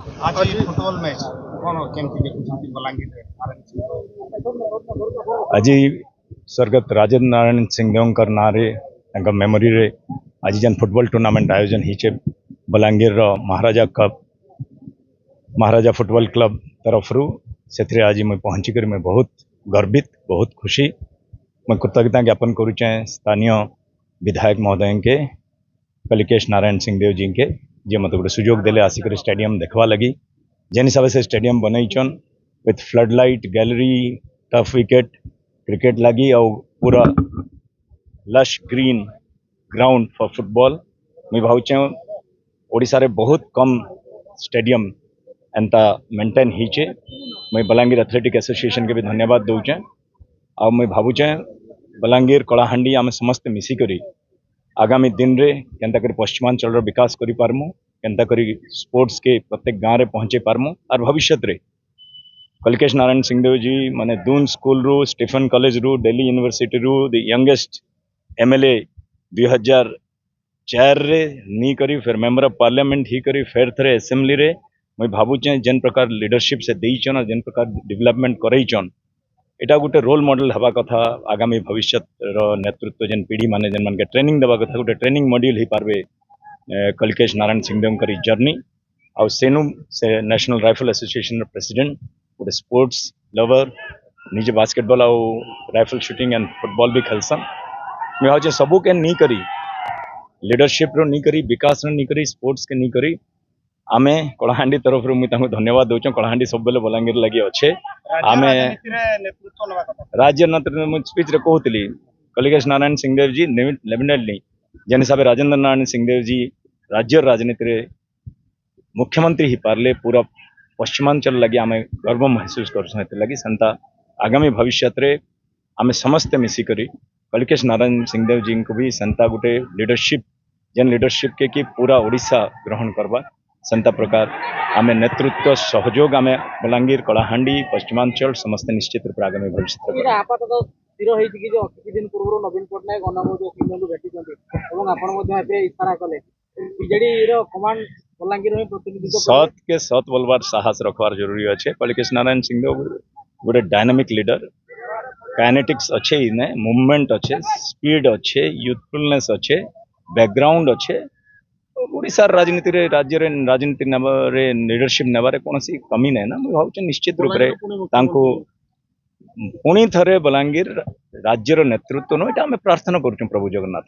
आज football match कौन केमती देखुछंती बलांगीर आज स्वर्गत राजेंद्र नारायण सिंहदेव ना मेमोरी रे आज जन फुटबॉल टूर्नामेंट आयोजन होचे बलांगीर महाराजा कप महाराजा फुटबॉल क्लब तरफ से आज मैं पहुँचिक मैं बहुत गर्वित बहुत खुशी मैं कृतज्ञता ज्ञापन करुचे स्थानीय विधायक महोदय के कलिकेश नारायण सिंहदेव जी के जे मत गोटे सुजोग देले आसिक स्टेडियम देखवा लगी जेन हिसाब से स्टेडियम बनईचन with flood light gallery tough wicket cricket लगी और पूरा lush green ground for football मुझे भावचे ओडिशा रे बहुत कम स्टेडियम एंता मेंटेन होचे मुझे बलांगीर एथलेटिक एसोसिएशन के भी धन्यवाद दूचे आ मुझे भावुचे बलांगीर कलाहांडी आम समस्त मिसिकरी आगामी दिन रे केंता करी पश्चिमांचल विकास करि पारमु केंता करी स्पोर्ट्स के प्रत्येक गाँव रे पहुँचे पारमु और भविष्य रे कलिकेश नारायण सिंहदेव जी माने दून स्कूल रू स्टीफन कॉलेज रू दिल्ली यूनिवर्सिटी रू द यंगेस्ट एमएलए 2004 रे नी करी फिर मेंबर ऑफ पार्लियामेंट ही करी फिर थरे असेंबली रे मैं भावुचे जेन प्रकार लीडरशिप से देइचन और जेन प्रकार डेवलपमेंट करैचन एटा गोटे रोल मॉडल हवा कथा आगामी भविष्य नेतृत्व जेन पीढ़ी माने जेन मन के ट्रेनिंग देवा कथा गोटे ट्रेनिंग मॉड्यूल ही पारबे कलिकेश नारायण सिंहदेव करी जर्नी आउ सेनु से नेशनल राइफल एसोसिएशन प्रेसिडेंट गोटे स्पोर्ट्स लवर निजे बास्केटबॉल आउ राइफल शूटिंग एंड फुटबॉल भी खेलसन मैं भाव सबू के नहीं करी लीडरशिप रो नहीं करी विकास रो नहीं करी स्पोर्ट्स के नहीं करी आमे कलाहांडी तरफ मुझे धन्यवाद दूचे कलाहांडी सब बेले बलांगीर लगी अच्छे आमे राज्य नेतृत्व मुझे स्पीच रे कहूली कलिकेश नारायण सिंहदेव जी डेफिनेटली जेन हिसाब से राजेंद्र नारायण सिंहदेव जी राज्य राजनीति रे मुख्यमंत्री ही पारले पूरा पश्चिमांचल लगी आम गर्व महसूस कर लगी सेंता आगामी भविष्य रे आम समस्ते मिसिकरी कलिकेश नारायण सिंहदेव जी को भी सेंता गोटे लीडरशिप जेन लीडरशिप के कि पूरा ओडिशा ग्रहण करवा सेंता प्रकार आम नेतृत्व सहयोग आम बलांगीर कलाहांडी पश्चिमांचल समस्त निश्चित रूप आगामी भविष्य आपातत स्थिर होइछि कि जो किछि दिन पूर्व नवीन पटनायक अनामोद सिंह भेटिछन्ति एवं आपण मध्ये एबे इशारा कले बीजेडी रो कमांड बलांगीर में प्रतिनिधित्व सत के सत बोलबार साहस रखवार जरूरी अच्छे कलिकेश नारायण सिंहदेव गोटे डायनामिक लीडर काइनेटिक्स अच्छे इने मूवमेंट अच्छे स्पीड अच्छे यूथफुलनेस अच्छे बैकग्राउंड अच्छे ओडिशा राजनीति रे राज्य रे राजनीति रे लीडरशिप नेबारे कोनसी कमी नै ना भावचे निश्चित रूप रे तांको पुणी थरे बलांगीर राज्यर नेतृत्व नो एटा हमें प्रार्थना करूँ प्रभु जगन्नाथ।